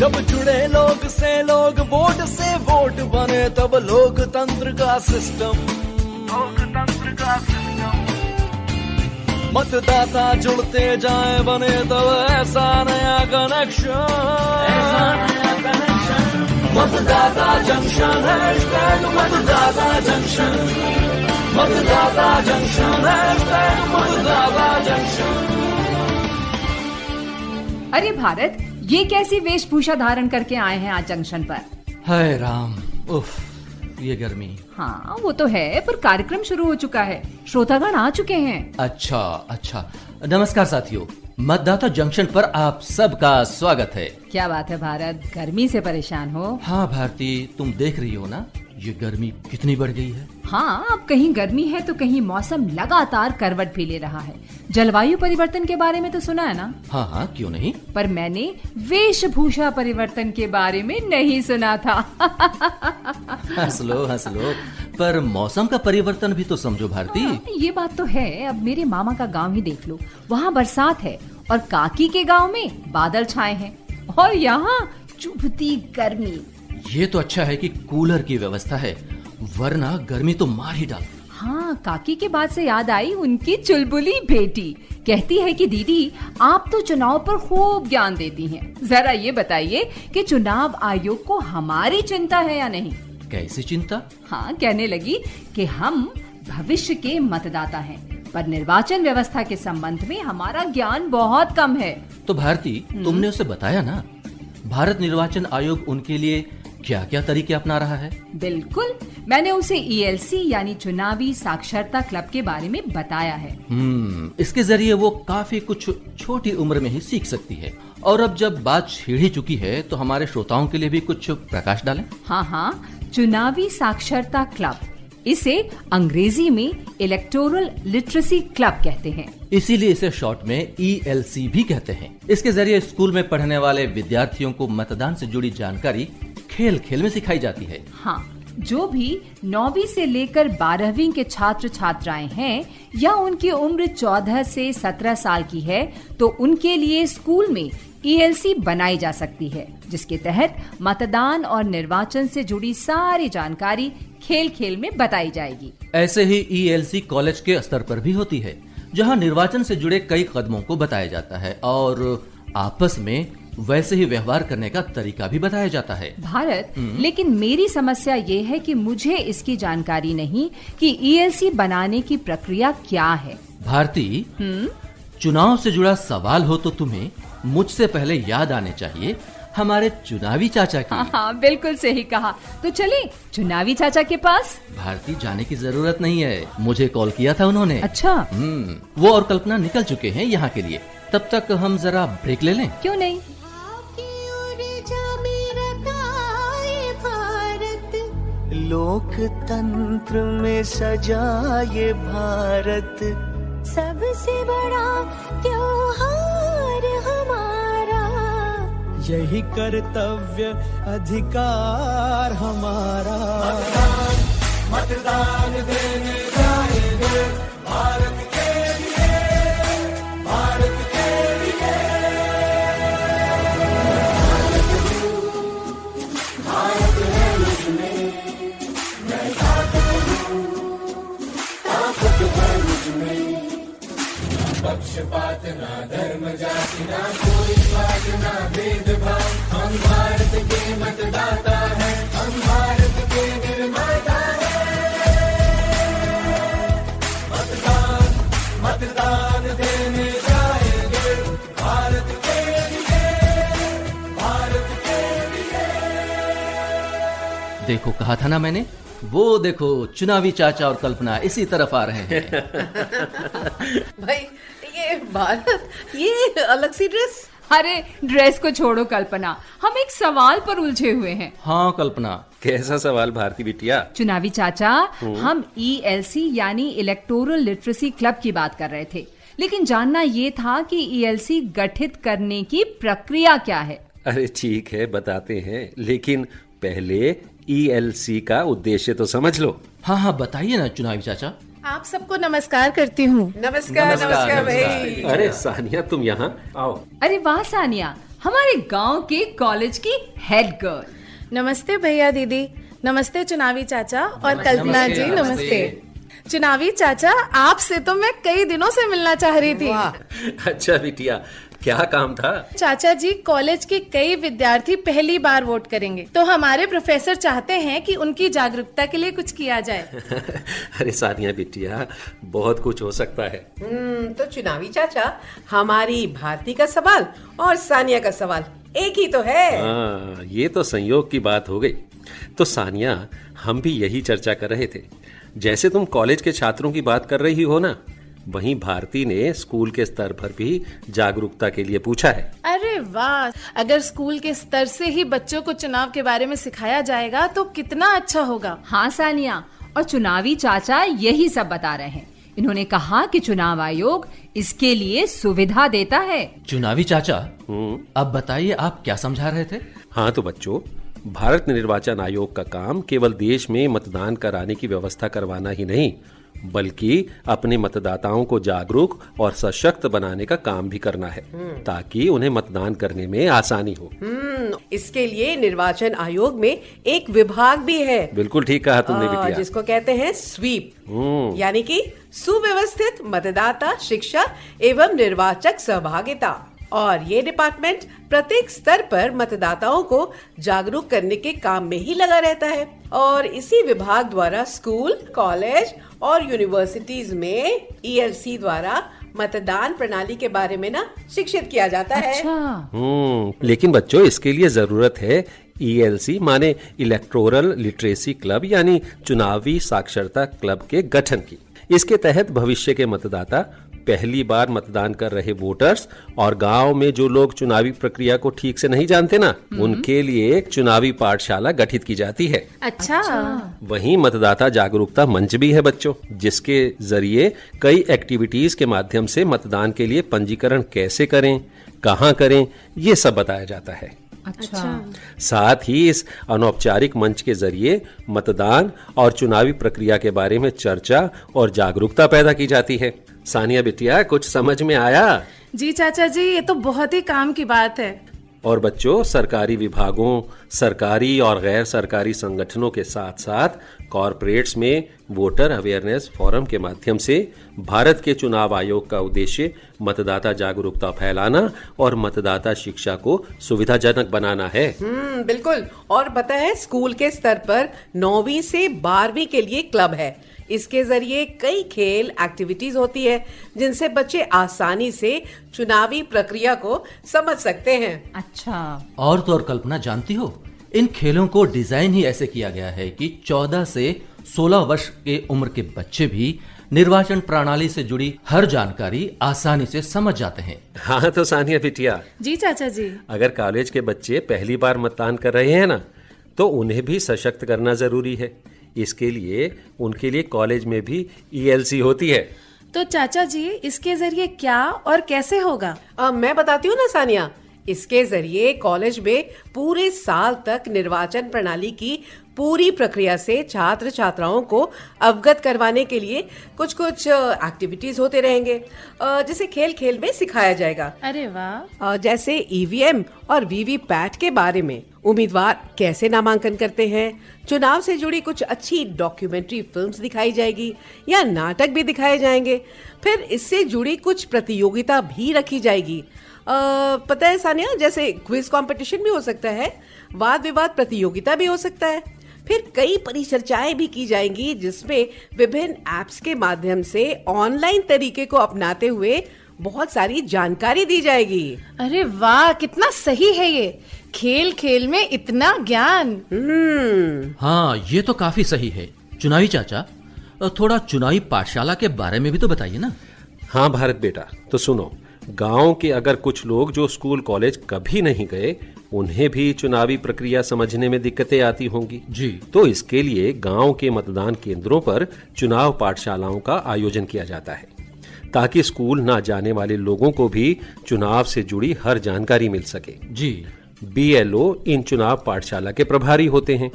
जब जुड़े लोग से लोग, वोट से वोट बने, तब लोकतंत्र का सिस्टम। मतदाता जुड़ते जाए बने तब ऐसा नया कनेक्शन। मतदाता जंक्शन, हैशटैग मतदाता जंक्शन। मतदाता जंक्शन, हैशटैग मतदाता जंक्शन। अरे भारत, ये कैसी वेशभूषा धारण करके आए हैं आज जंक्शन पर? हाय राम, उफ, ये गर्मी। हाँ वो तो है, पर कार्यक्रम शुरू हो चुका है, श्रोतागण आ चुके हैं। अच्छा, नमस्कार साथियों, मतदाता जंक्शन पर आप सबका स्वागत है। क्या बात है भारत, गर्मी से परेशान हो? हाँ भारती, तुम देख रही हो ना ये गर्मी कितनी बढ़ गई है। हाँ, अब कहीं गर्मी है तो कहीं मौसम लगातार करवट भी ले रहा है। जलवायु परिवर्तन के बारे में तो सुना है ना? हाँ, क्यों नहीं। पर मैंने वेशभूषा परिवर्तन के बारे में नहीं सुना था। हंस लो, पर मौसम का परिवर्तन भी तो समझो भारती। ये बात तो है। अब मेरे मामा का गांव ही देख लो, वहाँ बरसात है और काकी के गांव में बादल छाए हैं और यहाँ चुभती गर्मी। ये तो अच्छा है कि कूलर की व्यवस्था है, वरना गर्मी तो मार ही डाल। हाँ, काकी के बात से याद आई उनकी चुलबुली बेटी। कहती है कि दीदी, आप तो चुनाव पर खूब ज्ञान देती हैं। जरा ये बताइए कि चुनाव आयोग को हमारी चिंता है या नहीं? कैसी चिंता? हाँ, कहने लगी कि हम भविष्य के मतदाता हैं, पर निर्वाचन व्यवस्था के संबंध में हमारा ज्ञान बहुत कम है। तो भारती, तुमने उसे बताया ना, भारत निर्वाचन आयोग उनके लिए क्या क्या तरीके अपना रहा है? बिल्कुल, मैंने उसे ELC यानी चुनावी साक्षरता क्लब के बारे में बताया है। इसके जरिए वो काफी कुछ छोटी उम्र में ही सीख सकती है। और अब जब बात छिड़ ही चुकी है तो हमारे श्रोताओं के लिए भी कुछ प्रकाश डालें। हाँ, चुनावी साक्षरता क्लब, इसे अंग्रेजी में इलेक्टोरल लिटरेसी क्लब कहते हैं। इसीलिए इसे शॉर्ट में ELC भी कहते हैं। इसके जरिए स्कूल में पढ़ने वाले विद्यार्थियों को मतदान से जुड़ी जानकारी खेल खेल में सिखाई जाती है। हाँ, जो भी 9वीं से लेकर 12वीं के छात्र छात्राएं हैं या उनकी उम्र 14 से 17 साल की है, तो उनके लिए स्कूल में ELC बनाई जा सकती है, जिसके तहत मतदान और निर्वाचन से जुड़ी सारी जानकारी खेल खेल में बताई जाएगी। ऐसे ही ELC कॉलेज के स्तर पर भी होती है, जहां निर्वाचन से जुड़े कई कदमों को बताया जाता है और आपस में वैसे ही व्यवहार करने का तरीका भी बताया जाता है। भारत, लेकिन मेरी समस्या ये है कि मुझे इसकी जानकारी नहीं कि ELC बनाने की प्रक्रिया क्या है। भारती, चुनाव से जुड़ा सवाल हो तो तुम्हें मुझसे पहले याद आने चाहिए हमारे चुनावी चाचा की। हाँ, बिल्कुल सही कहा। तो चले चुनावी चाचा के पास। भारती, जाने की जरूरत नहीं है, मुझे कॉल किया था उन्होंने। अच्छा। वो और कल्पना निकल चुके हैं यहाँ के लिए। तब तक हम जरा ब्रेक ले लें। क्यों नहीं। लोकतंत्र में सजा ये भारत, सबसे बड़ा त्योहार हमारा, यही कर्तव्य अधिकार हमारा। मतदान देने जाएंगे भारत के लिए, भारत के लिए। भारत है मुझमें, मैं ताकत हूँ, ताकत है मुझमें। पक्षपात ना धर्म जाति ना कोई स्वाद ना भेदभाव, हम भारत के मतदाता हैं, हम भारत के निर्माता हैं। मतदान देने जाएंगे भारत के लिए, भारत के लिए। देखो, कहा था ना मैंने, वो देखो चुनावी चाचा और कल्पना इसी तरफ आ रहे हैं। भाई, ये भारत, ये अलग सी ड्रेस। अरे ड्रेस को छोड़ो कल्पना, हम एक सवाल पर उलझे हुए हैं। हाँ कल्पना। कैसा सवाल भारती बिटिया? चुनावी चाचा, हम ELC यानी इलेक्टोरल लिटरेसी क्लब की बात कर रहे थे, लेकिन जानना ये था कि ELC गठित करने की प्रक्रिया क्या है। अरे ठीक है, बताते हैं, लेकिन पहले ELC का उद्देश्य तो समझ लो। हाँ, बताइए ना चुनावी चाचा। आप सबको नमस्कार करती हूँ। नमस्कार भाई। अरे सानिया, तुम यहाँ आओ। अरे वाह सानिया, हमारे गांव के कॉलेज की हेड गर्ल। नमस्ते भैया दीदी, नमस्ते चुनावी चाचा और कल्पना जी नमस्ते। चुनावी चाचा, आपसे तो मैं कई दिनों से मिलना चाह रही थी। अच्छा बिटिया, क्या काम था? चाचा जी, कॉलेज के कई विद्यार्थी पहली बार वोट करेंगे, तो हमारे प्रोफेसर चाहते हैं कि उनकी जागरूकता के लिए कुछ किया जाए। अरे सानिया बिटिया, बहुत कुछ हो सकता है। तो चुनावी चाचा, हमारी भारती का सवाल और सानिया का सवाल एक ही तो है। हाँ, ये तो संयोग की बात हो गई। तो सानिया, हम भी यही चर्चा कर रहे थे। जैसे तुम कॉलेज के छात्रों की बात कर रही हो ना, वहीं भारती ने स्कूल के स्तर पर भी जागरूकता के लिए पूछा है। अरे वाह, अगर स्कूल के स्तर से ही बच्चों को चुनाव के बारे में सिखाया जाएगा तो कितना अच्छा होगा। हाँ सानिया, और चुनावी चाचा यही सब बता रहे हैं। इन्होंने कहा कि चुनाव आयोग इसके लिए सुविधा देता है। चुनावी चाचा, अब बताइए आप क्या समझा रहे थे? हाँ तो बच्चों, भारत निर्वाचन आयोग का काम केवल देश में मतदान कराने की व्यवस्था करवाना ही नहीं, बल्कि अपने मतदाताओं को जागरूक और सशक्त बनाने का काम भी करना है, ताकि उन्हें मतदान करने में आसानी हो। इसके लिए निर्वाचन आयोग में एक विभाग भी है। बिल्कुल ठीक कहा तुमने बिटिया। जिसको कहते हैं स्वीप, यानी कि सुव्यवस्थित मतदाता शिक्षा एवं निर्वाचक सहभागिता। और ये डिपार्टमेंट प्रत्येक स्तर पर मतदाताओं को जागरूक करने के काम में ही लगा रहता है। और इसी विभाग द्वारा स्कूल, कॉलेज और यूनिवर्सिटीज में ईएलसी द्वारा मतदान प्रणाली के बारे में ना शिक्षित किया जाता है। लेकिन बच्चों, इसके लिए जरूरत है ईएलसी माने इलेक्टोरल लिटरेसी क्लब, यानी चुनावी साक्षरता क्लब के गठन की। इसके तहत भविष्य के मतदाता, पहली बार मतदान कर रहे वोटर्स और गांव में जो लोग चुनावी प्रक्रिया को ठीक से नहीं जानते ना, उनके लिए चुनावी पाठशाला गठित की जाती है। अच्छा। वहीं मतदाता जागरूकता मंच भी है बच्चों, जिसके जरिए कई एक्टिविटीज के माध्यम से मतदान के लिए पंजीकरण कैसे करें, कहां करें, ये सब बताया जाता है। अच्छा। साथ ही इस अनौपचारिक मंच के जरिए मतदान और चुनावी प्रक्रिया के बारे में चर्चा और जागरूकता पैदा की जाती है। सानिया बिटिया, कुछ समझ में आया? जी चाचा जी, ये तो बहुत ही काम की बात है। और बच्चों, सरकारी विभागों, सरकारी और गैर सरकारी संगठनों के साथ साथ कॉरपोरेट्स में वोटर अवेयरनेस फोरम के माध्यम से भारत के चुनाव आयोग का उद्देश्य मतदाता जागरूकता फैलाना और मतदाता शिक्षा को सुविधाजनक बनाना है। बिल्कुल। और पता है, स्कूल के स्तर पर 9वीं से 12वीं के लिए क्लब है। इसके जरिए कई खेल एक्टिविटीज होती है, जिनसे बच्चे आसानी से चुनावी प्रक्रिया को समझ सकते हैं। अच्छा। और तो और कल्पना, जानती हो, इन खेलों को डिजाइन ही ऐसे किया गया है कि 14 से 16 वर्ष के उम्र के बच्चे भी निर्वाचन प्रणाली से जुड़ी हर जानकारी आसानी से समझ जाते हैं। हाँ तो सानिया बिटिया, जी चाचा जी, अगर कॉलेज के बच्चे पहली बार मतदान कर रहे हैं ना, तो उन्हें भी सशक्त करना जरूरी है। इसके लिए उनके लिए कॉलेज में भी ईएलसी होती है। तो चाचा जी, इसके जरिए क्या और कैसे होगा? मैं बताती हूँ ना सानिया। इसके जरिए कॉलेज में पूरे साल तक निर्वाचन प्रणाली की पूरी प्रक्रिया से छात्र छात्राओं को अवगत करवाने के लिए कुछ कुछ एक्टिविटीज होते रहेंगे, जिसे खेल खेल में सिखाया जाएगा। अरे वाह। जैसे ईवीएम और वीवीपैट के बारे में, उम्मीदवार कैसे नामांकन करते हैं, चुनाव से जुड़ी कुछ अच्छी डॉक्यूमेंट्री फिल्म्स दिखाई जाएगी या नाटक भी दिखाए जाएंगे। फिर इससे जुड़ी कुछ प्रतियोगिता भी रखी जाएगी। पता है सानिया, जैसे क्विज कंपटीशन भी हो सकता है, वाद विवाद प्रतियोगिता भी हो सकता है। फिर कई परिचर्चाएं भी की जाएंगी, जिसमें विभिन्न एप्स के माध्यम से ऑनलाइन तरीके को अपनाते हुए बहुत सारी जानकारी दी जाएगी। अरे वाह, कितना सही है ये, खेल खेल में इतना ज्ञान। हाँ, ये तो काफी सही है। चुनावी चाचा, थोड़ा चुनावी पाठशाला के बारे में भी तो बताइए ना। हाँ भारत बेटा, तो सुनो, गांव के अगर कुछ लोग जो स्कूल कॉलेज कभी नहीं गए, उन्हें भी चुनावी प्रक्रिया समझने में दिक्कतें आती होंगी जी। तो इसके लिए गांव के मतदान केंद्रों पर चुनाव पाठशालाओं का आयोजन किया जाता है, ताकि स्कूल ना जाने वाले लोगों को भी चुनाव से जुड़ी हर जानकारी मिल सके। जी। बीएलओ इन चुनाव पाठशाला के प्रभारी होते हैं,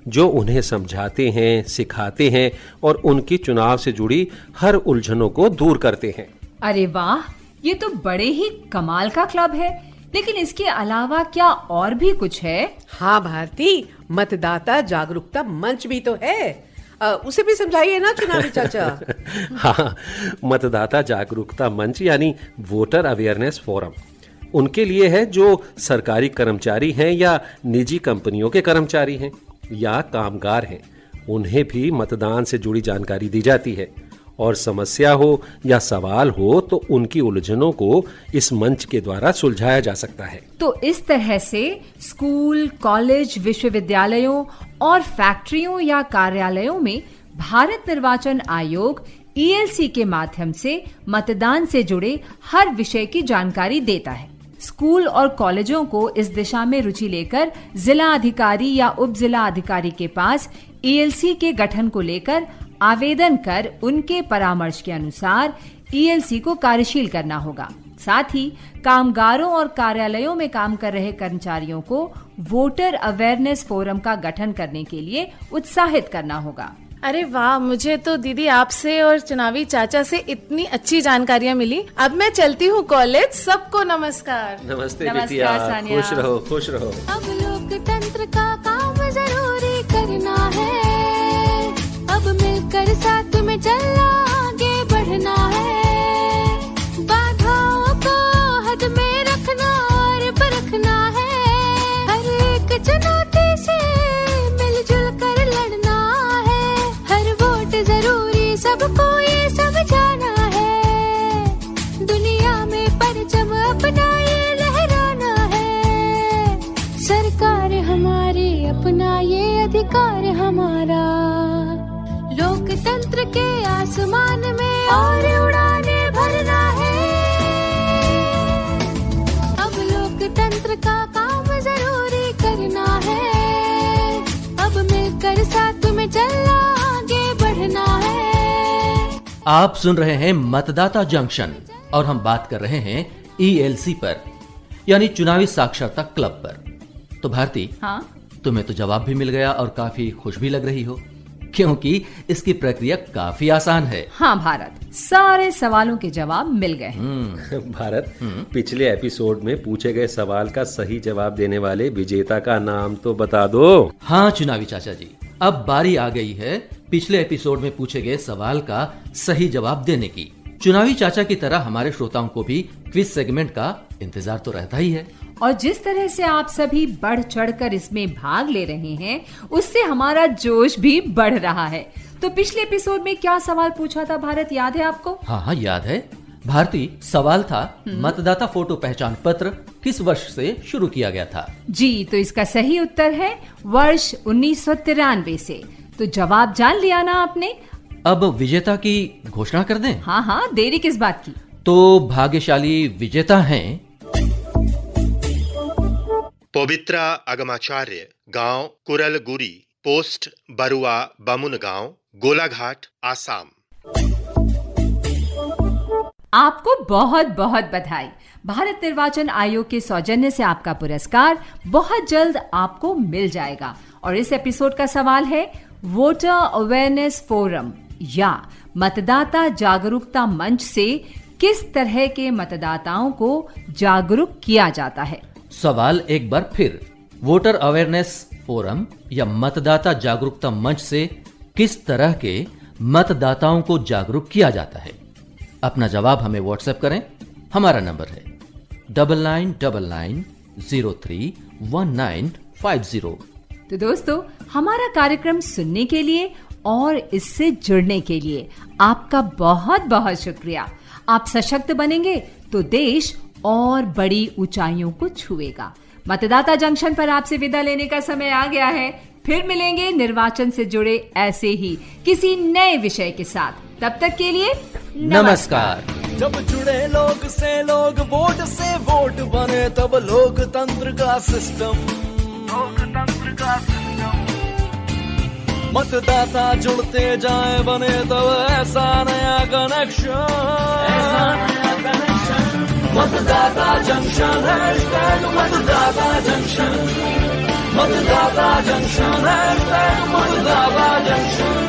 जो उन्हें समझाते हैं, सिखाते हैं और उनकी चुनाव से जुड़ी हर उलझनों को दूर करते हैं। अरे वाह, ये तो बड़े ही कमाल का क्लब है। लेकिन इसके अलावा क्या और भी कुछ है? हाँ भारती, मतदाता जागरूकता मंच भी तो है। उसे भी समझाइए ना चुनावी चाचा। हाँ, मतदाता जागरूकता मंच यानी वोटर अवेयरनेस फोरम उनके लिए है जो सरकारी कर्मचारी हैं या निजी कंपनियों के कर्मचारी हैं या कामगार हैं। उन्हें भी मतदान से जुड़ी जानकारी दी जाती है और समस्या हो या सवाल हो तो उनकी उलझनों को इस मंच के द्वारा सुलझाया जा सकता है। तो इस तरह से स्कूल, कॉलेज, विश्वविद्यालयों और फैक्ट्रियों या कार्यालयों में भारत निर्वाचन आयोग ELC के माध्यम से मतदान से जुड़े हर विषय की जानकारी देता है। स्कूल और कॉलेजों को इस दिशा में रुचि लेकर जिला अधिकारी या उप जिला अधिकारी के पास ELC के गठन को लेकर आवेदन कर उनके परामर्श के अनुसार ELC को कार्यशील करना होगा। साथ ही कामगारों और कार्यालयों में काम कर रहे कर्मचारियों को वोटर अवेयरनेस फोरम का गठन करने के लिए उत्साहित करना होगा। अरे वाह, मुझे तो दीदी आपसे और चुनावी चाचा से इतनी अच्छी जानकारियाँ मिली। अब मैं चलती हूँ कॉलेज। सबको नमस्कार। नमस्ते नमस्कार, बिटिया, सानिया। खुश रहो खुश रहो। अब लोकतंत्र का काम जरूरी करना है, अब मिलकर साथ में चलना आगे बढ़ना है, बाधाओं को हद में रखना और परखना है, हर एक चुनौती से मिलजुल कर लड़ना है, हर वोट जरूरी सबको ये समझाना है, दुनिया में परचम अपना ये लहराना है, सरकार हमारी अपना ये अधिकार हमारा, लोकतंत्र के आसमान में और उड़ाने भरना है, अब लोकतंत्र का काम जरूरी करना है, अब मिलकर साथ में चलना आगे बढ़ना है। आप सुन रहे हैं मतदाता जंक्शन और हम बात कर रहे हैं ELC पर, यानी चुनावी साक्षरता क्लब पर। तो भारती, हाँ, तुम्हें तो जवाब भी मिल गया और काफी खुश भी लग रही हो, क्योंकि इसकी प्रक्रिया काफी आसान है। हाँ भारत, सारे सवालों के जवाब मिल गए हैं। भारत, पिछले एपिसोड में पूछे गए सवाल का सही जवाब देने वाले विजेता का नाम तो बता दो। हाँ चुनावी चाचा जी, अब बारी आ गई है पिछले एपिसोड में पूछे गए सवाल का सही जवाब देने की। चुनावी चाचा की तरह हमारे श्रोताओं को भी क्विज सेगमेंट का इंतजार तो रहता ही है। और जिस तरह से आप सभी बढ़ चढ़कर इसमें भाग ले रहे हैं, उससे हमारा जोश भी बढ़ रहा है। तो पिछले एपिसोड में क्या सवाल पूछा था भारत, याद है आपको? हाँ याद है भारती। सवाल था मतदाता फोटो पहचान पत्र किस वर्ष से शुरू किया गया था? जी, तो इसका सही उत्तर है वर्ष 1993 से। तो जवाब जान लिया ना आपने? अब विजेता की घोषणा कर दें? हाँ, देरी किस बात की। तो भाग्यशाली विजेता हैं पवित्रा अगमाचार्य, गांव कुरलगुरी, पोस्ट बरुआ बामुन गांव, गोलाघाट, आसाम। आपको बहुत बहुत बधाई। भारत निर्वाचन आयोग के सौजन्य से आपका पुरस्कार बहुत जल्द आपको मिल जाएगा। और इस एपिसोड का सवाल है, वोटर अवेयरनेस फोरम या मतदाता जागरूकता मंच से किस तरह के मतदाताओं को जागरूक किया जाता है? सवाल एक बार फिर, वोटर अवेयरनेस फोरम या मतदाता जागरूकता मंच से किस तरह के मतदाताओं को जागरूक किया जाता है? अपना जवाब हमें व्हाट्सएप करें। हमारा नंबर है 9999031950। तो दोस्तों, हमारा कार्यक्रम सुनने के लिए और इससे जुड़ने के लिए आपका बहुत बहुत शुक्रिया। आप सशक्त बनेंगे तो देश और बड़ी ऊंचाइयों को छुएगा। मतदाता जंक्शन पर आपसे विदा लेने का समय आ गया है। फिर मिलेंगे निर्वाचन से जुड़े ऐसे ही किसी नए विषय के साथ। तब तक के लिए नमस्कार। जब जुड़े लोग से लोग, वोट से वोट बने, तब लोकतंत्र का सिस्टम मतदाता जुड़ते जाए बने, तब ऐसा नया कनेक्शन। मतदाता जंक्शन, मतदाता जंक्शन, मतदाता जंक्शन, मतदाता जंक्शन।